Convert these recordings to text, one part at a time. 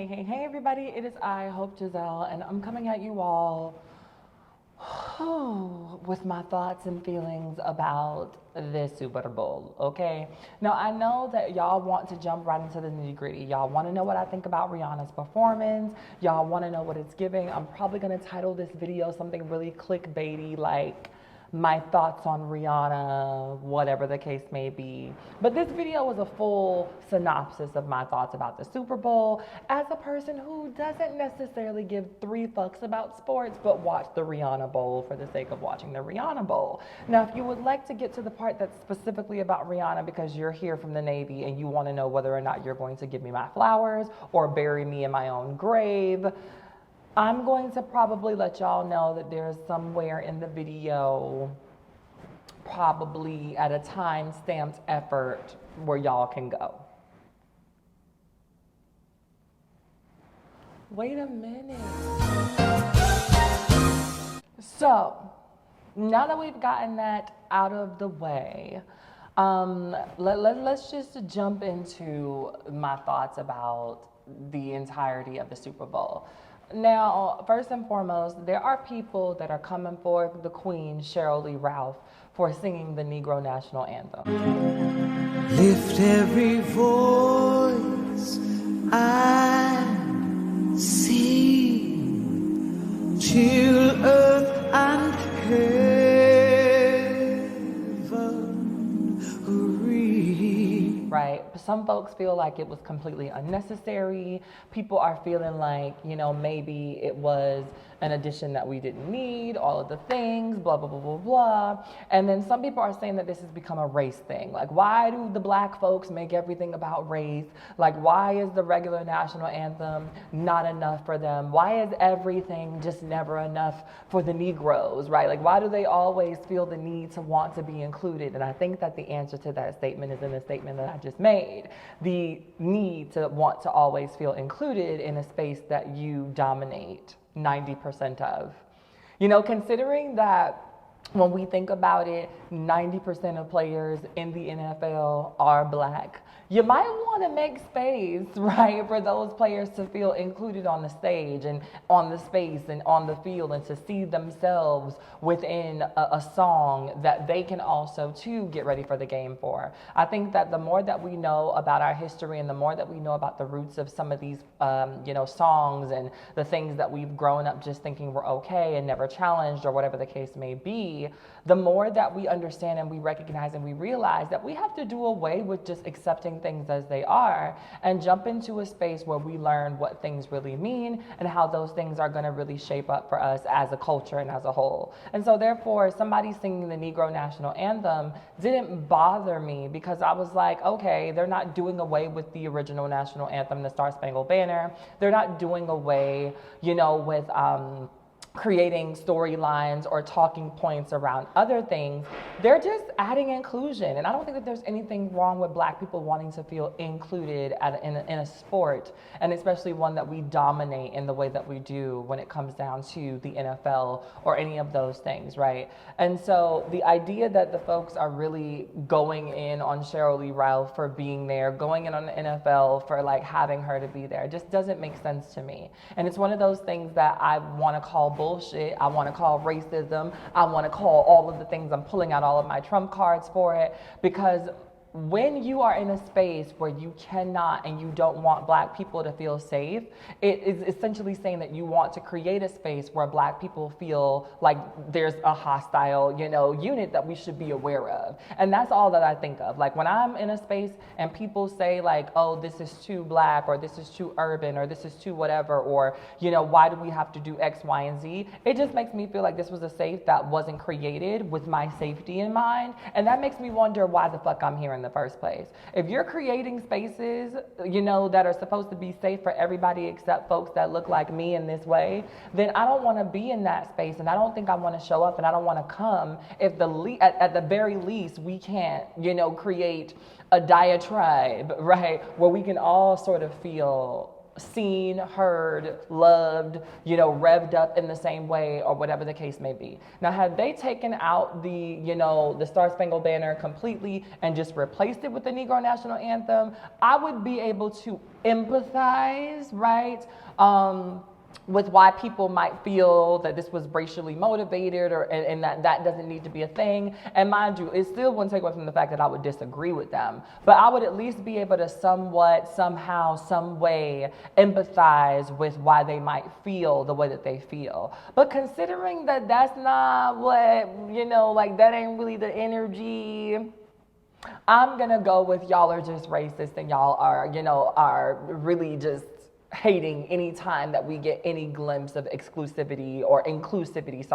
Hey, everybody, it is I, Hope Giselle, and I'm coming at you all with my thoughts and feelings about this Super Bowl, okay? Now, I know that y'all want to jump right into the nitty gritty. Y'all want to know what I think about Rihanna's performance. Y'all want to know what it's giving. I'm probably going to title this video something really clickbaity like my thoughts on Rihanna, whatever the case may be. But this video was a full synopsis of my thoughts about the Super Bowl as a person who doesn't necessarily give three fucks about sports, but watch the Rihanna Bowl for the sake of watching the Rihanna Bowl. Now, if you would like to get to the part that's specifically about Rihanna because you're here from the Navy and you want to know whether or not you're going to give me my flowers or bury me in my own grave, I'm going to probably let y'all know that there's somewhere in the video, probably at a time-stamped effort, where y'all can go. Wait a minute. So, now that we've gotten that out of the way, let's just jump into my thoughts about the entirety of the Super Bowl. Now, first and foremost, there are people that are coming for the Queen, Sheryl Ralph, for singing the Negro National Anthem. Lift every voice I see, chill earth and heaven read. Right? Some folks feel like it was completely unnecessary. People are feeling like, maybe it was an addition that we didn't need, all of the things, blah, blah, blah, blah, blah. And then some people are saying that this has become a race thing. Like, why do the black folks make everything about race? Like, why is the regular national anthem not enough for them? Why is everything just never enough for the Negroes, right? Like, why do they always feel the need to want to be included? And I think that the answer to that statement is in the statement that I just made. The need to want to always feel included in a space that you dominate 90% of. Considering that when we think about it, 90% of players in the NFL are black. You might want to make space, right, for those players to feel included on the stage and on the space and on the field, and to see themselves within a song that they can also, too, get ready for the game for. I think that the more that we know about our history and the more that we know about the roots of some of these, songs and the things that we've grown up just thinking were okay and never challenged or whatever the case may be, the more that we understand and we recognize and we realize that we have to do away with just accepting things as they are and jump into a space where we learn what things really mean and how those things are going to really shape up for us as a culture and as a whole. And so therefore, somebody singing the Negro National Anthem didn't bother me because I was like, okay, they're not doing away with the original national anthem, the Star Spangled Banner. They're not doing away, with creating storylines or talking points around other things. They're just adding inclusion. And I don't think that there's anything wrong with black people wanting to feel included in a sport, and especially one that we dominate in the way that we do when it comes down to the NFL or any of those things, right? And so the idea that the folks are really going in on Sheryl Ralph for being there, going in on the NFL for like having her to be there, just doesn't make sense to me. And it's one of those things that I want to call bullshit. I want to call racism. I want to call all of the things. I'm pulling out all of my trump cards for it, because when you are in a space where you cannot and you don't want black people to feel safe, it is essentially saying that you want to create a space where black people feel like there's a hostile, unit that we should be aware of. And that's all that I think of. Like when I'm in a space and people say like, oh, this is too black, or this is too urban, or this is too whatever, or, why do we have to do X, Y, and Z? It just makes me feel like this was a space that wasn't created with my safety in mind. And that makes me wonder why the fuck I'm here in the first place. If you're creating spaces, that are supposed to be safe for everybody except folks that look like me in this way, then I don't want to be in that space, and I don't think I want to show up, and I don't want to come if at the very least we can't, create a diatribe, right, where we can all sort of feel seen, heard, loved, revved up in the same way, or whatever the case may be. Now, had they taken out the Star Spangled Banner completely and just replaced it with the Negro National Anthem, I would be able to empathize, right? With why people might feel that this was racially motivated, and that doesn't need to be a thing. And mind you, it still wouldn't take away from the fact that I would disagree with them, but I would at least be able to somewhat, somehow, some way empathize with why they might feel the way that they feel. But considering that that's not what, that ain't really the energy, I'm gonna go with y'all are just racist and y'all are really just hating any time that we get any glimpse of exclusivity or inclusivity,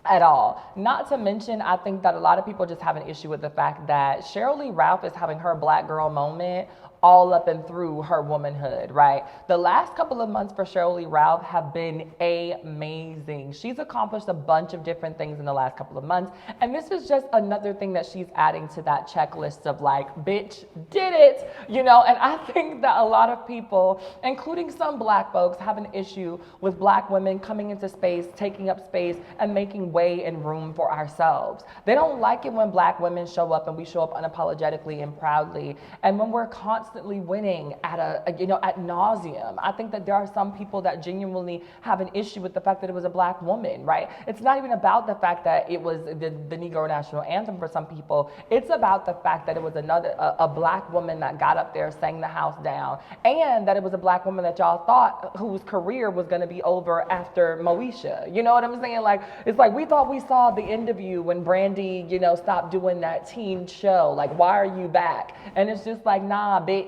at all. Not to mention, I think that a lot of people just have an issue with the fact that Sheryl Lee Ralph is having her black girl moment all up and through her womanhood, right? The last couple of months for Sheryl Lee Ralph have been amazing. She's accomplished a bunch of different things in the last couple of months, and this is just another thing that she's adding to that checklist of bitch, did it, and I think that a lot of people, including some black folks, have an issue with black women coming into space, taking up space, and making way and room for ourselves. They don't like it when black women show up and we show up unapologetically and proudly, and when we're constantly winning at ad nauseum. I think that there are some people that genuinely have an issue with the fact that it was a black woman, right? It's not even about the fact that it was the Negro National Anthem for some people. It's about the fact that it was a black woman that got up there, sang the house down, and that it was a black woman that y'all thought whose career was going to be over after Moesha. You know what I'm saying? It's like we thought we saw the end of you when Brandy, stopped doing that teen show. Why are you back? And it's just nah, bitch.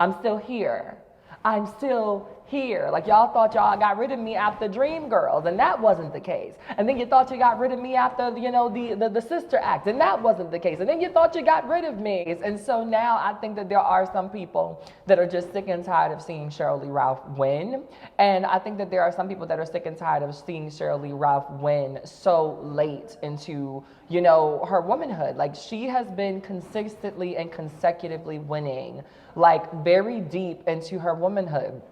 I'm still here. I'm still here. Y'all thought y'all got rid of me after Dreamgirls, and that wasn't the case. And then you thought you got rid of me after, the Sister Act, and that wasn't the case. And then you thought you got rid of me. And so now I think that there are some people that are just sick and tired of seeing Sheryl Lee Ralph win. And I think that there are some people that are sick and tired of seeing Sheryl Lee Ralph win so late into, her womanhood. She has been consistently and consecutively winning, very deep into her womanhood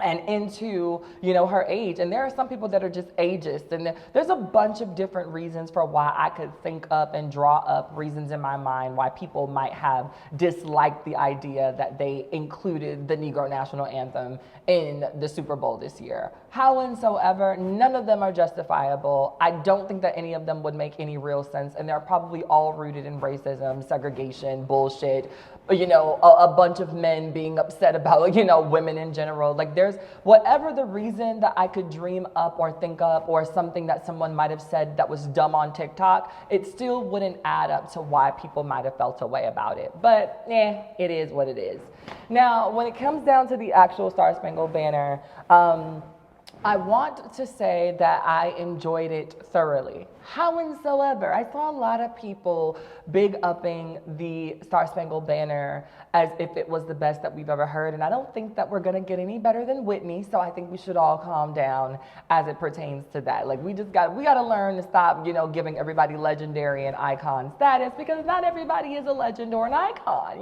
and into, her age. And there are some people that are just ageist. And there's a bunch of different reasons for why I could think up and draw up reasons in my mind why people might have disliked the idea that they included the Negro National Anthem in the Super Bowl this year. Howsoever, none of them are justifiable. I don't think that any of them would make any real sense. And they're probably all rooted in racism, segregation, bullshit, a bunch of men being upset about, women in general. There's whatever the reason that I could dream up or think up, or something that someone might have said that was dumb on TikTok, it still wouldn't add up to why people might have felt a way about it. But it is what it is. Now, when it comes down to the actual Star Spangled Banner, I want to say that I enjoyed it thoroughly. Howsoever, I saw a lot of people big upping the Star Spangled Banner as if it was the best that we've ever heard, and I don't think that we're gonna get any better than Whitney, so I think we should all calm down as it pertains to that. We gotta learn to stop, giving everybody legendary and icon status, because not everybody is a legend or an icon,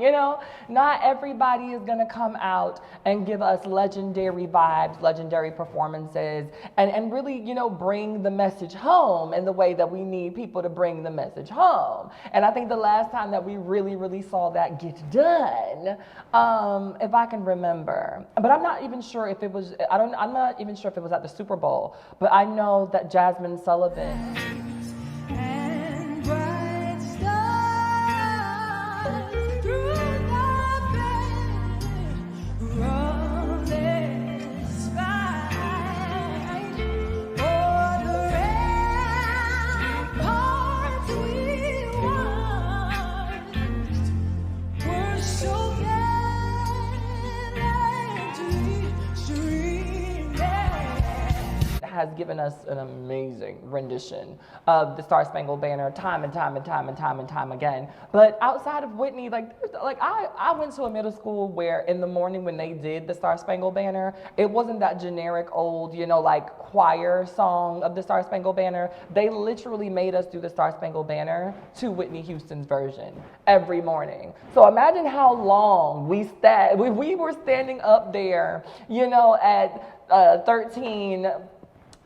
Not everybody is gonna come out and give us legendary vibes, legendary performances, and really, bring the message home in the way that we need people to bring the message home. And I think the last time that we really, really saw that get done, if I can remember, but I'm not even sure if it was, I'm not even sure if it was at the Super Bowl, but I know that Jasmine Sullivan, And bright stars through the rolling sky, o'er the ramparts we watched were so gallantly streaming. has has given us an amazing rendition of the Star Spangled Banner time and time and time and time and time again. But outside of Whitney, I went to a middle school where in the morning when they did the Star Spangled Banner, it wasn't that generic old, choir song of the Star Spangled Banner. They literally made us do the Star Spangled Banner to Whitney Houston's version every morning. So imagine how long we were standing up there, at 13,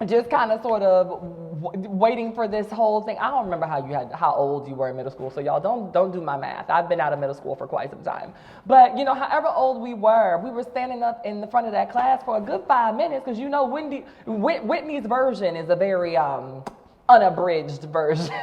just kind of sort of waiting for this whole thing. I don't remember how old you were in middle school, so y'all don't do my math. I've been out of middle school for quite some time. But however old we were standing up in the front of that class for a good 5 minutes because Whitney's version is a very unabridged version.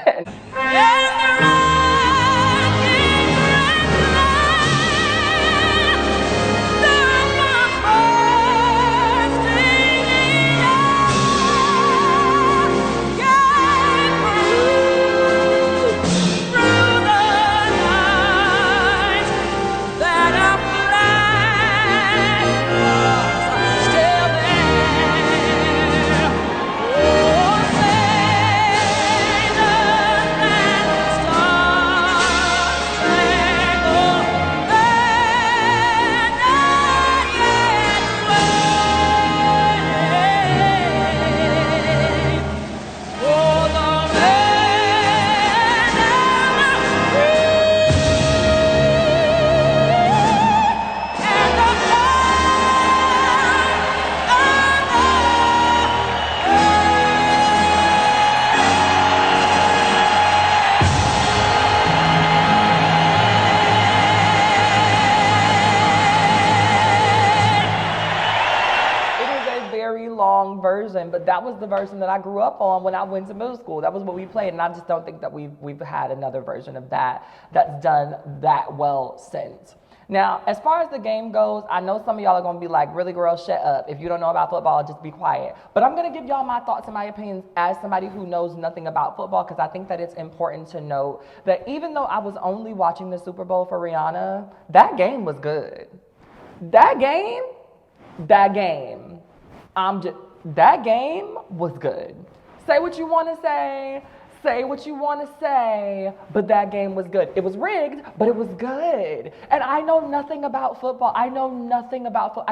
Version, but that was the version that I grew up on when I went to middle school. That was what we played, and I just don't think that we've had another version of that that's done that well since. Now, as far as the game goes, I know some of y'all are going to be like, really, girl, shut up. If you don't know about football, just be quiet. But I'm going to give y'all my thoughts and my opinions as somebody who knows nothing about football, because I think that it's important to note that even though I was only watching the Super Bowl for Rihanna, that game was good. That game was good. Say what you want to say, but that game was good. It was rigged, but it was good. And I know nothing about football. I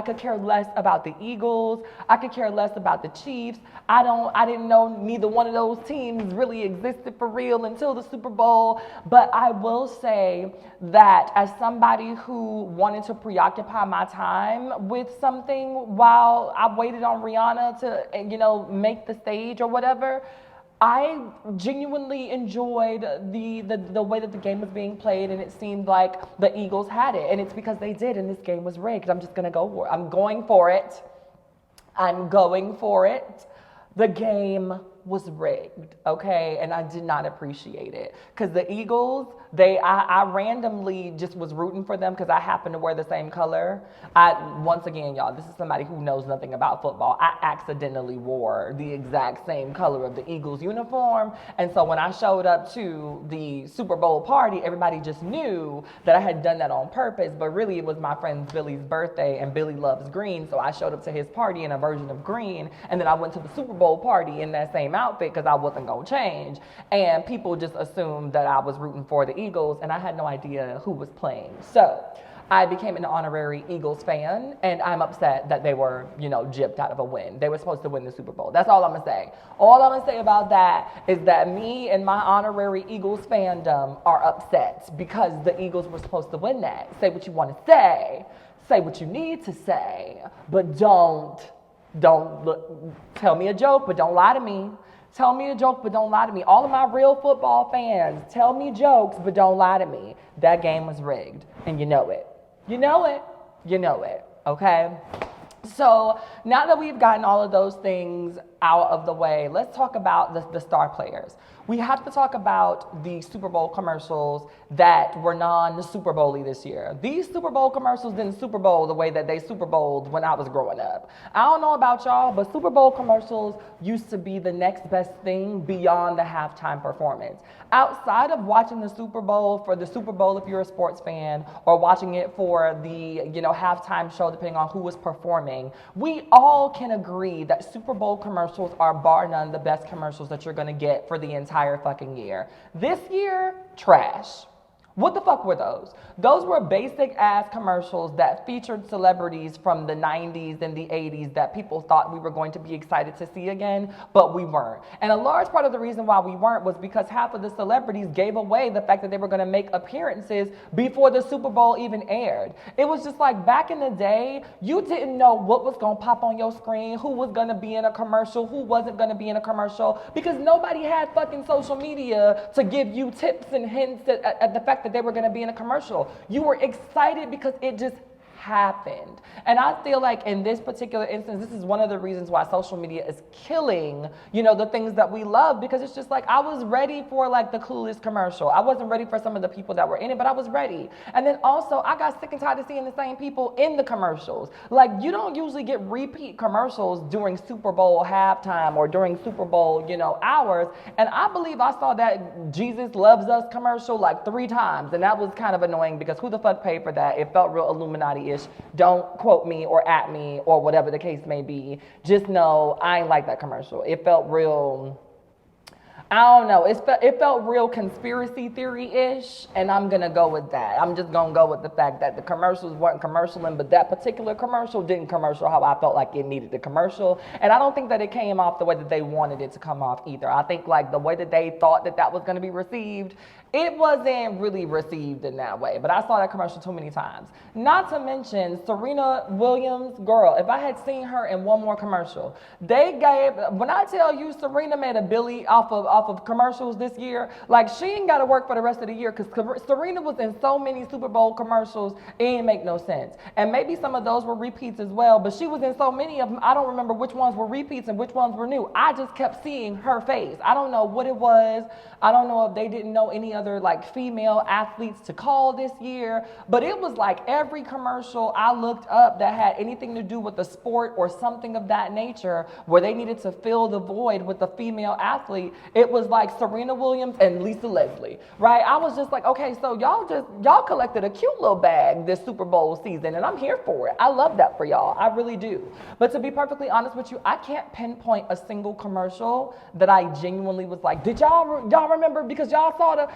could care less about the Eagles. I could care less about the Chiefs. I didn't know neither one of those teams really existed for real until the Super Bowl. But I will say that as somebody who wanted to preoccupy my time with something while I waited on Rihanna to, make the stage or whatever, I genuinely enjoyed the way that the game was being played, and it seemed like the Eagles had it, and it's because they did, and this game was rigged. I'm just going to go for it. I'm going for it. The game was rigged, okay? And I did not appreciate it. Because the Eagles, I randomly just was rooting for them because I happened to wear the same color. Once again, y'all, this is somebody who knows nothing about football. I accidentally wore the exact same color of the Eagles uniform. And so when I showed up to the Super Bowl party, everybody just knew that I had done that on purpose. But really, it was my friend Billy's birthday, and Billy loves green. So I showed up to his party in a version of green. And then I went to the Super Bowl party in that same outfit because I wasn't going to change. And people just assumed that I was rooting for the Eagles, and I had no idea who was playing. So I became an honorary Eagles fan, and I'm upset that they were, gypped out of a win. They were supposed to win the Super Bowl. That's all I'm going to say. All I'm going to say about that is that me and my honorary Eagles fandom are upset because the Eagles were supposed to win that. Say what you want to say. Say what you need to say, but don't tell me a joke, but don't lie to me. Tell me a joke, but don't lie to me. All of my real football fans, tell me jokes, but don't lie to me. That game was rigged, and you know it. You know it, okay? So now that we've gotten all of those things out of the way, let's talk about the star players. We have to talk about the Super Bowl commercials that were non-Super Bowl-y this year. These Super Bowl commercials didn't Super Bowl the way that they Super Bowled when I was growing up. I don't know about y'all, but Super Bowl commercials used to be the next best thing beyond the halftime performance. Outside of watching the Super Bowl for the Super Bowl if you're a sports fan, or watching it for the halftime show depending on who was performing, we all can agree that Super Bowl commercials commercials are bar none the best commercials that you're gonna get for the entire fucking year. This year, trash. What the fuck were those? Those were basic ass commercials that featured celebrities from the 90s and the 80s that people thought we were going to be excited to see again, but we weren't. And a large part of the reason why we weren't was because half of the celebrities gave away the fact that they were gonna make appearances before the Super Bowl even aired. It was just like back in the day, you didn't know what was gonna pop on your screen, who was gonna be in a commercial, who wasn't gonna be in a commercial, because nobody had fucking social media to give you tips and hints at the fact that they were going to be in a commercial. You were excited because it just happened. And I feel like in this particular instance, this is one of the reasons why social media is killing, you know, the things that we love, because it's just like, I was ready for like the coolest commercial. I wasn't ready for some of the people that were in it, but I was ready. And then also I got sick and tired of seeing the same people in the commercials. Like, you don't usually get repeat commercials during Super Bowl halftime or during Super Bowl, you know, hours. And I believe I saw that Jesus Loves Us commercial like 3 times. And that was kind of annoying because who the fuck paid for that? It felt real Illuminati-ish. Don't quote me or at me or whatever the case may be. Just know I ain't like that commercial. It felt real, I don't know. It felt real conspiracy theory-ish, and I'm going to go with that. I'm just going to go with the fact that the commercials weren't commercialing, but that particular commercial didn't commercial how I felt like it needed to commercial. And I don't think that it came off the way that they wanted it to come off either. I think like the way that they thought that that was going to be received, it wasn't really received in that way. But I saw that commercial too many times. Not to mention Serena Williams, girl, if I had seen her in one more commercial, when I tell you Serena made a billy off of commercials this year, like she ain't got to work for the rest of the year because Serena was in so many Super Bowl commercials, it didn't make no sense. And maybe some of those were repeats as well, but she was in so many of them, I don't remember which ones were repeats and which ones were new. I just kept seeing her face. I don't know what it was. I don't know if they didn't know any other like female athletes to call this year, but it was like every commercial I looked up that had anything to do with a sport or something of that nature where they needed to fill the void with a female athlete, it was like Serena Williams and Lisa Leslie, right? I was just like, okay, so y'all collected a cute little bag this Super Bowl season, and I'm here for it. I love that for y'all. I really do. But to be perfectly honest with you, I can't pinpoint a single commercial that I genuinely was like, did y'all remember because y'all saw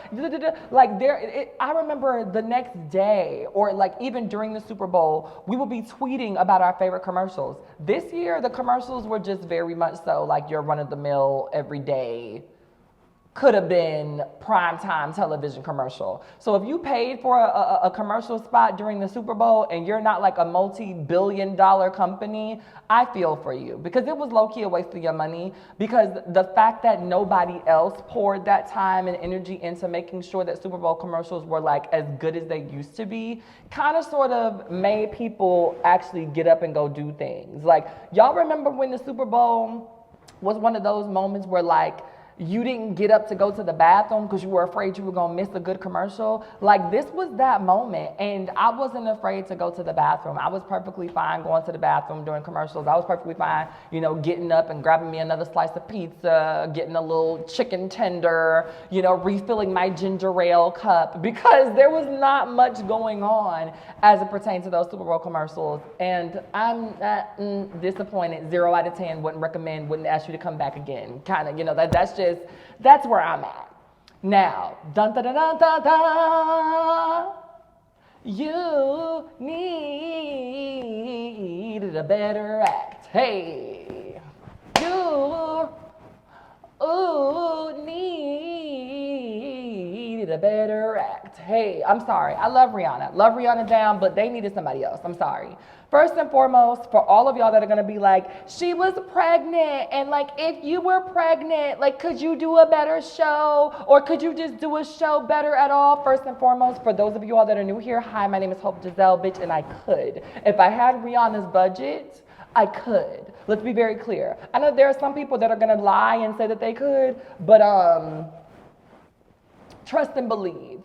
I remember the next day or like even during the Super Bowl, we would be tweeting about our favorite commercials. This year, the commercials were just very much so like your run-of-the-mill everyday could have been primetime television commercial. So if you paid for a commercial spot during the Super Bowl and you're not like a multi-billion-dollar company, I feel for you because it was low-key a waste of your money, because the fact that nobody else poured that time and energy into making sure that Super Bowl commercials were like as good as they used to be kind of sort of made people actually get up and go do things. Like, y'all remember when the Super Bowl was one of those moments where like you didn't get up to go to the bathroom because you were afraid you were going to miss a good commercial? Like, this was that moment, and I wasn't afraid to go to the bathroom. I was perfectly fine going to the bathroom during commercials. I was perfectly fine, you know, getting up and grabbing me another slice of pizza, getting a little chicken tender, you know, refilling my ginger ale cup, because there was not much going on as it pertains to those Super Bowl commercials. And I'm disappointed. 0 out of 10, wouldn't recommend, wouldn't ask you to come back again. Kind of, you know, that's where I'm at. Now, dun dun dun dun dun dun. You needed a better act. Hey, you needed a better act. Hey, I'm sorry. I love Rihanna. Love Rihanna down, but they needed somebody else. I'm sorry. First and foremost, for all of y'all that are going to be like, she was pregnant, and like, if you were pregnant, like, could you do a better show, or could you just do a show better at all? First and foremost, for those of you all that are new here, hi, my name is Hope Giselle, bitch, and I could. If I had Rihanna's budget, I could. Let's be very clear. I know there are some people that are going to lie and say that they could, but trust and believe.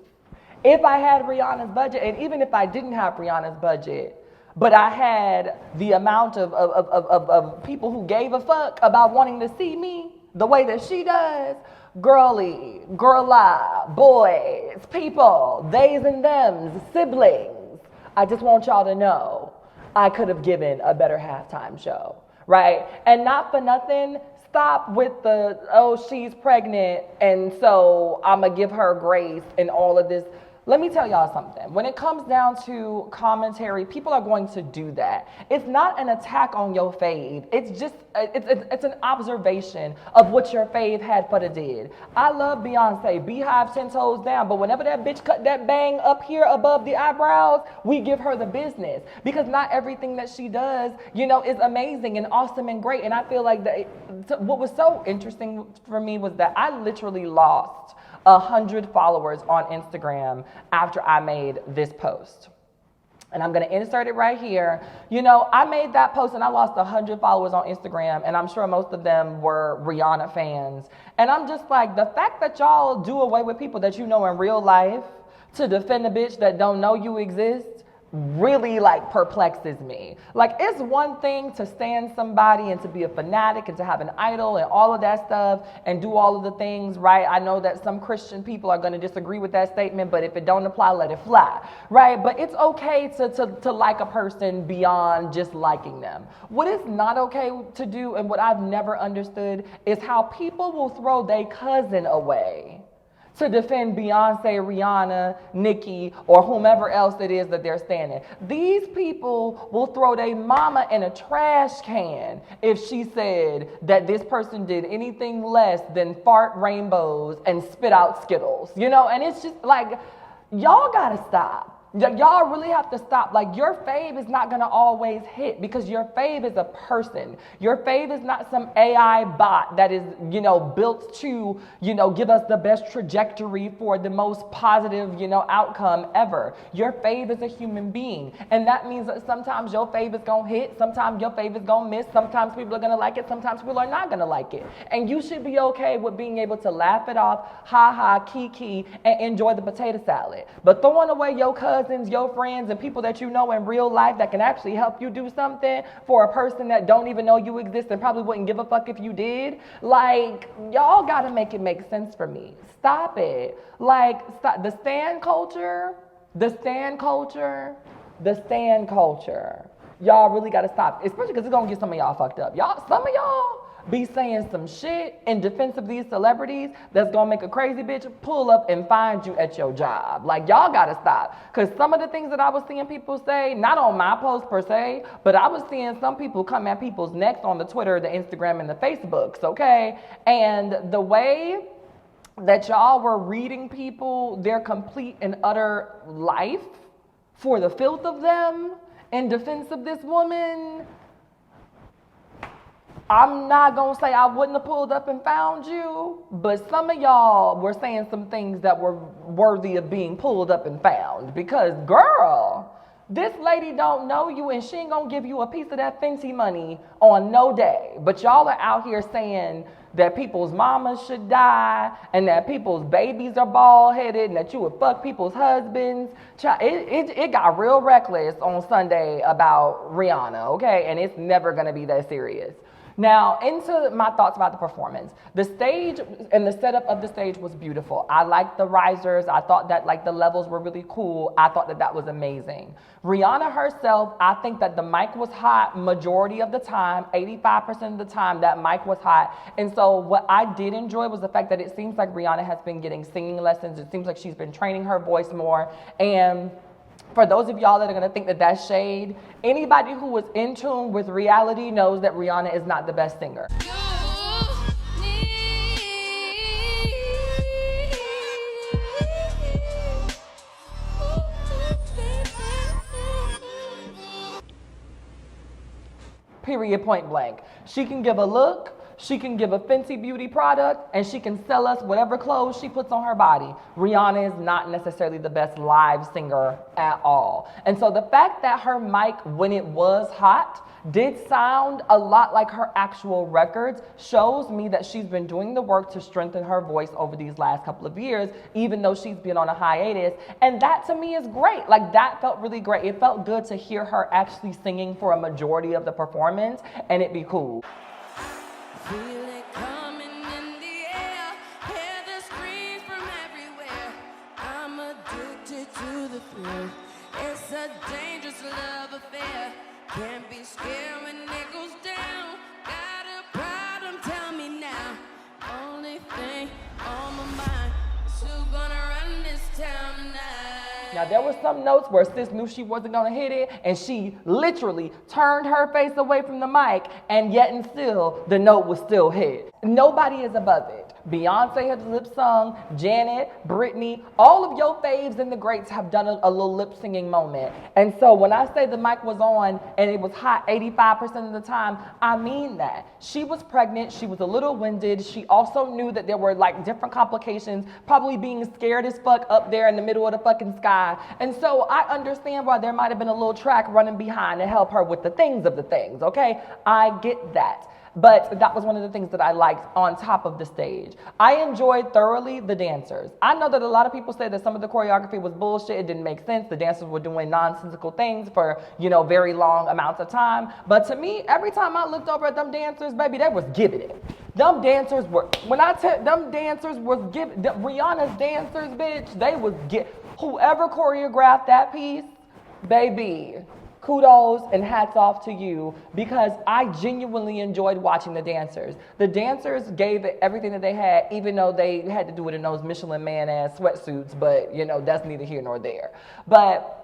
If I had Rihanna's budget, and even if I didn't have Rihanna's budget, but I had the amount of people who gave a fuck about wanting to see me the way that she does, girly, girla, boys, people, theys and thems, siblings, I just want y'all to know I could have given a better halftime show, right? And not for nothing, stop with the, oh, she's pregnant, and so I'm going to give her grace and all of this. Let me tell y'all something. When it comes down to commentary, people are going to do that. It's not an attack on your fave. It's just, it's an observation of what your fave had for the did. I love Beyonce, Beehive 10 toes down, but whenever that bitch cut that bang up here above the eyebrows, we give her the business. Because not everything that she does, you know, is amazing and awesome and great. And I feel like what was so interesting for me was that I literally lost 100 followers on Instagram after I made this post. And I'm gonna insert it right here. You know, I made that post and I lost 100 followers on Instagram, and I'm sure most of them were Rihanna fans. And I'm just like, the fact that y'all do away with people that you know in real life to defend a bitch that don't know you exist really like perplexes me. Like, it's one thing to stand somebody and to be a fanatic and to have an idol and all of that stuff and do all of the things, right? I know that some Christian people are going to disagree with that statement, but if it don't apply, let it fly, right? But it's okay to like a person beyond just liking them. What is not okay to do, and what I've never understood, is how people will throw their cousin away to defend Beyonce, Rihanna, Nicki, or whomever else it is that they're standing. These people will throw their mama in a trash can if she said that this person did anything less than fart rainbows and spit out Skittles. You know, and it's just like, y'all gotta stop. Y'all really have to stop. Like, your fave is not gonna always hit, because your fave is a person. Your fave is not some AI bot that is, you know, built to, you know, give us the best trajectory for the most positive, you know, outcome ever. Your fave is a human being. And that means that sometimes your fave is gonna hit, sometimes your fave is gonna miss, sometimes people are gonna like it, sometimes people are not gonna like it. And you should be okay with being able to laugh it off, ha ha, kiki, and enjoy the potato salad. But throwing away your cousins, your friends, and people that you know in real life that can actually help you do something for a person that don't even know you exist and probably wouldn't give a fuck if you did, like, y'all gotta make it make sense for me. Stop it. Like, stop. The stan culture, y'all really gotta stop, especially because it's gonna get some of y'all fucked up. Some of y'all be saying some shit in defense of these celebrities that's gonna make a crazy bitch pull up and find you at your job. Like, y'all gotta stop. Because some of the things that I was seeing people say, not on my post per se, but I was seeing some people come at people's necks on the Twitter, the Instagram, and the Facebooks, okay? And the way that y'all were reading people, their complete and utter life for the filth of them in defense of this woman, I'm not gonna say I wouldn't have pulled up and found you, but some of y'all were saying some things that were worthy of being pulled up and found. Because, girl, this lady don't know you, and she ain't gonna give you a piece of that Fenty money on no day. But y'all are out here saying that people's mamas should die, and that people's babies are bald-headed, and that you would fuck people's husbands. It got real reckless on Sunday about Rihanna, okay? And it's never gonna be that serious. Now, into my thoughts about the performance. The stage and the setup of the stage was beautiful. I liked the risers. I thought that, like, the levels were really cool. I thought that that was amazing. Rihanna herself, I think that the mic was hot majority of the time, 85% of the time that mic was hot. And so what I did enjoy was the fact that it seems like Rihanna has been getting singing lessons. It seems like she's been training her voice more. And for those of y'all that are gonna think that that's shade, anybody who was in tune with reality knows that Rihanna is not the best singer. Period, point blank. She can give a look, she can give a Fenty Beauty product, and she can sell us whatever clothes she puts on her body. Rihanna is not necessarily the best live singer at all. And so the fact that her mic, when it was hot, did sound a lot like her actual records shows me that she's been doing the work to strengthen her voice over these last couple of years, even though she's been on a hiatus. And that to me is great. Like, that felt really great. It felt good to hear her actually singing for a majority of the performance, and it be cool. Feel it coming in the air, hear the screams from everywhere. I'm addicted to the thrill. It's a dangerous love affair. Can't be scared when it goes down. Got a problem, tell me Who gonna run this town tonight? Now, there were some notes where sis knew she wasn't going to hit it, and she literally turned her face away from the mic, and yet and still, the note was still hit. Nobody is above it. Beyonce has lip sung, Janet, Britney, all of your faves and the greats have done a little lip singing moment. And so when I say the mic was on and it was hot 85% of the time, I mean that. She was pregnant, she was a little winded, she also knew that there were like different complications, probably being scared as fuck up there in the middle of the fucking sky. And so I understand why there might have been a little track running behind to help her with the things of the things, okay? I get that. But that was one of the things that I liked on top of the stage. I enjoyed thoroughly the dancers. I know that a lot of people say that some of the choreography was bullshit. It didn't make sense. The dancers were doing nonsensical things for, very long amounts of time. But to me, every time I looked over at them dancers, baby, they was giving it. Them dancers were, Rihanna's dancers, bitch, they was whoever choreographed that piece, baby, kudos and hats off to you, because I genuinely enjoyed watching the dancers. The dancers gave it everything that they had, even though they had to do it in those Michelin man-ass sweatsuits, but, that's neither here nor there. But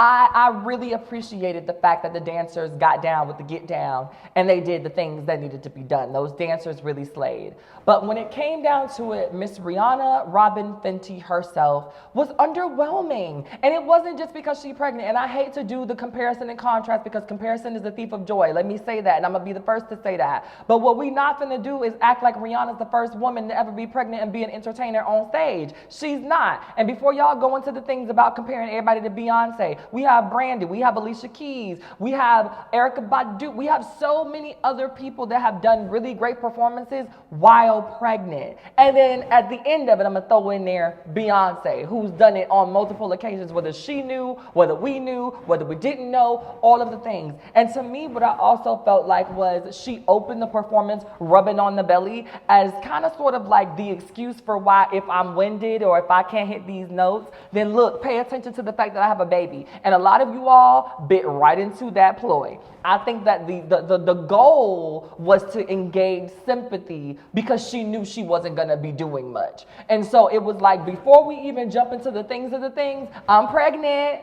I really appreciated the fact that the dancers got down with the get down and they did the things that needed to be done. Those dancers really slayed. But when it came down to it, Miss Rihanna Robin Fenty herself was underwhelming. And it wasn't just because she's pregnant. And I hate to do the comparison and contrast because comparison is the thief of joy. Let me say that, and I'm going to be the first to say that. But what we not going to do is act like Rihanna's the first woman to ever be pregnant and be an entertainer on stage. She's not. And before y'all go into the things about comparing everybody to Beyonce, we have Brandy, we have Alicia Keys, we have Erykah Badu, we have so many other people that have done really great performances while pregnant. And then at the end of it, I'm gonna throw in there Beyonce, who's done it on multiple occasions, whether she knew, whether we knew, whether we didn't know, all of the things. And to me, what I also felt like was she opened the performance rubbing on the belly as kind of sort of like the excuse for why, if I'm winded or if I can't hit these notes, then look, pay attention to the fact that I have a baby. And a lot of you all bit right into that ploy. I think that the goal was to engage sympathy because she knew she wasn't going to be doing much. And so it was like, before we even jump into the things of the things, I'm pregnant.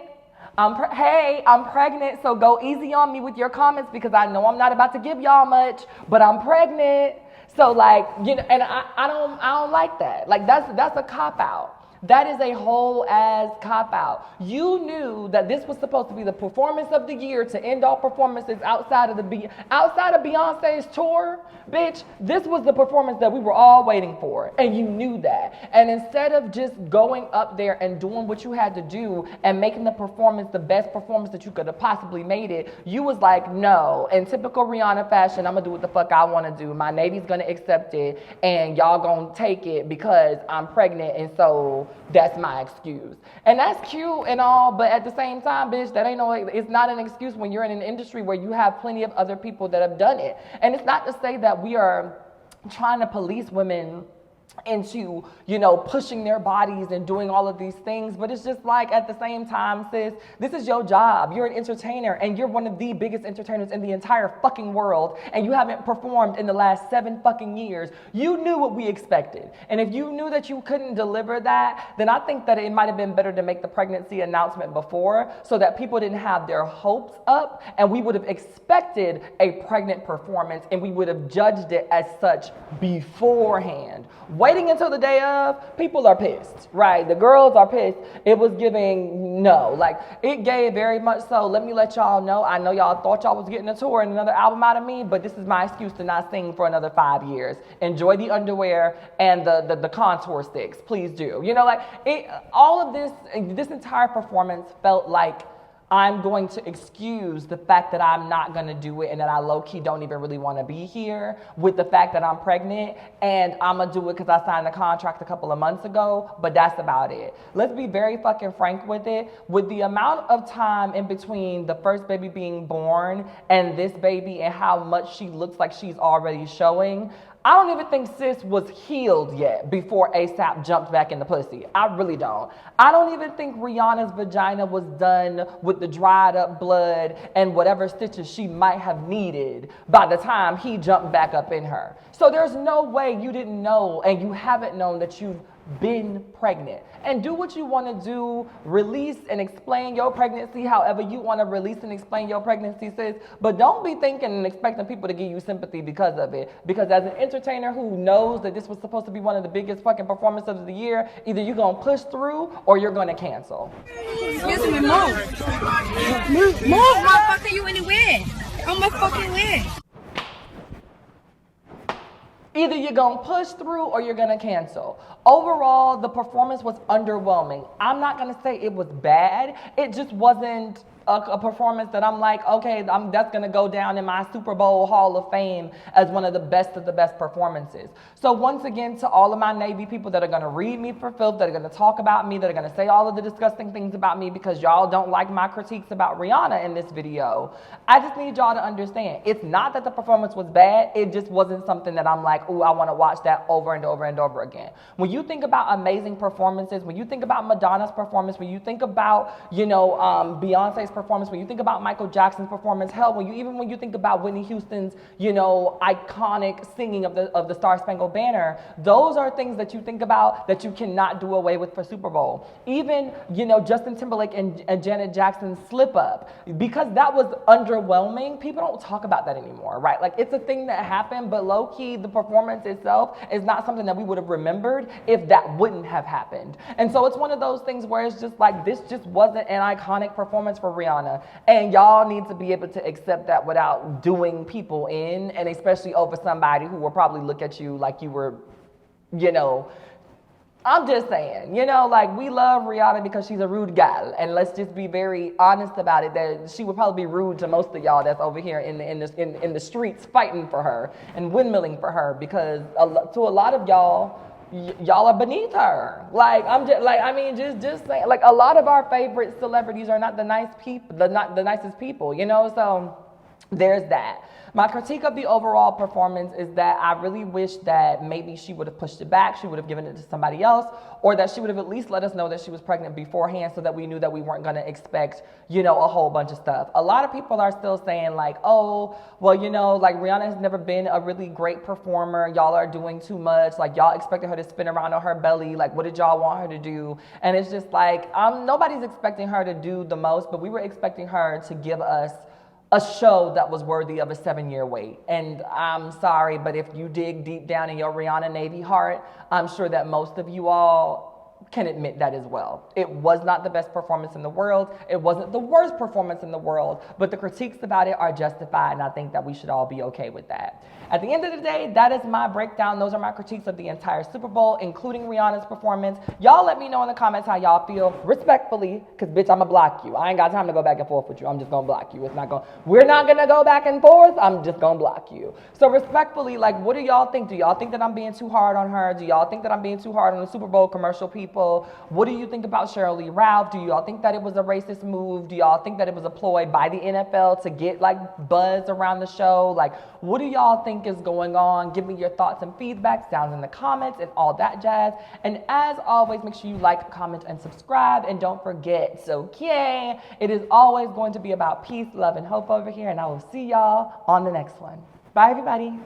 Hey, I'm pregnant, so go easy on me with your comments because I know I'm not about to give y'all much, but I'm pregnant. So like, and I don't like that. Like that's a cop-out. That is a whole ass cop-out. You knew that this was supposed to be the performance of the year to end all performances outside of Beyonce's tour. Bitch, this was the performance that we were all waiting for, and you knew that. And instead of just going up there and doing what you had to do and making the performance the best performance that you could have possibly made it, you was like, no, in typical Rihanna fashion, I'm gonna do what the fuck I wanna do. My Navy's gonna accept it, and y'all gonna take it because I'm pregnant, and so that's my excuse. And that's cute and all, but at the same time, bitch, it's not an excuse when you're in an industry where you have plenty of other people that have done it. And it's not to say that we are trying to police women into, pushing their bodies and doing all of these things. But it's just like, at the same time, sis, this is your job. You're an entertainer, and you're one of the biggest entertainers in the entire fucking world, and you haven't performed in the last 7 fucking years. You knew what we expected. And if you knew that you couldn't deliver that, then I think that it might have been better to make the pregnancy announcement before so that people didn't have their hopes up, and we would have expected a pregnant performance, and we would have judged it as such beforehand. Waiting until the day of, people are pissed, right? The girls are pissed. It was giving no. Like, it gave very much so, let me let y'all know, I know y'all thought y'all was getting a tour and another album out of me, but this is my excuse to not sing for another 5 years. Enjoy the underwear and the contour sticks. Please do. All of this entire performance felt like I'm going to excuse the fact that I'm not going to do it and that I low-key don't even really want to be here with the fact that I'm pregnant, and I'm going to do it because I signed a contract a couple of months ago, but that's about it. Let's be very fucking frank with it. With the amount of time in between the first baby being born and this baby and how much she looks like she's already showing, I don't even think sis was healed yet before ASAP jumped back in the pussy. I really don't. I don't even think Rihanna's vagina was done with the dried up blood and whatever stitches she might have needed by the time he jumped back up in her. So there's no way you didn't know and you haven't known that you've been pregnant. And do what you want to do, release and explain your pregnancy however you want to release and explain your pregnancy, sis. But don't be thinking and expecting people to give you sympathy because of it. Because as an entertainer who knows that this was supposed to be one of the biggest fucking performances of the year, either you're going to push through or you're going to cancel. Excuse me, move, motherfucker, you anywhere? On my fucking way. Either you're going to push through or you're going to cancel. Overall, the performance was underwhelming. I'm not going to say it was bad. It just wasn't a performance that I'm like, okay, that's going to go down in my Super Bowl Hall of Fame as one of the best performances. So once again, to all of my Navy people that are going to read me for filth, that are going to talk about me, that are going to say all of the disgusting things about me because y'all don't like my critiques about Rihanna in this video, I just need y'all to understand, it's not that the performance was bad, it just wasn't something that I'm like, ooh, I want to watch that over and over and over again. When you think about amazing performances, when you think about Madonna's performance, when you think about, Beyonce's performance, when you think about Michael Jackson's performance, hell, when you think about Whitney Houston's, iconic singing of the Star Spangled Banner, those are things that you think about that you cannot do away with for Super Bowl. Even, Justin Timberlake and Janet Jackson's Slip Up, because that was underwhelming, people don't talk about that anymore, right? Like, it's a thing that happened, but low-key, the performance itself is not something that we would have remembered if that wouldn't have happened. And so it's one of those things where it's just like, this just wasn't an iconic performance for Rihanna. And y'all need to be able to accept that without doing people in, and especially over somebody who will probably look at you like you were, I'm just saying, we love Rihanna because she's a rude gal, and let's just be very honest about it, that she would probably be rude to most of y'all that's over here in the streets fighting for her and windmilling for her, because to a lot of y'all are beneath her. Just saying, like, a lot of our favorite celebrities are not the nice people, not the nicest people, so there's that. My critique of the overall performance is that I really wish that maybe she would have pushed it back, she would have given it to somebody else, or that she would have at least let us know that she was pregnant beforehand so that we knew that we weren't going to expect, a whole bunch of stuff. A lot of people are still saying like, oh, well, Rihanna has never been a really great performer. Y'all are doing too much. Like, y'all expected her to spin around on her belly. Like, what did y'all want her to do? And it's just like, nobody's expecting her to do the most, but we were expecting her to give us a show that was worthy of a 7-year wait. And I'm sorry, but if you dig deep down in your Rihanna Navy heart, I'm sure that most of you all can admit that as well. It was not the best performance in the world. It wasn't the worst performance in the world, but the critiques about it are justified, and I think that we should all be okay with that. At the end of the day, that is my breakdown. Those are my critiques of the entire Super Bowl, including Rihanna's performance. Y'all let me know in the comments how y'all feel, respectfully, because bitch, I'ma block you. I ain't got time to go back and forth with you. I'm just gonna block you. We're not gonna go back and forth. I'm just gonna block you. So respectfully, like, what do y'all think? Do y'all think that I'm being too hard on her? Do y'all think that I'm being too hard on the Super Bowl commercial people? What do you think about Sheryl Lee Ralph? Do y'all think that it was a racist move? Do y'all think that it was a ploy by the NFL to get like buzz around the show? Like, what do y'all think is going on? Give me your thoughts and feedbacks down in the comments and all that jazz. And as always, make sure you like, comment, and subscribe. And don't forget, okay, it is always going to be about peace, love, and hope over here. And I will see y'all on the next one. Bye, everybody.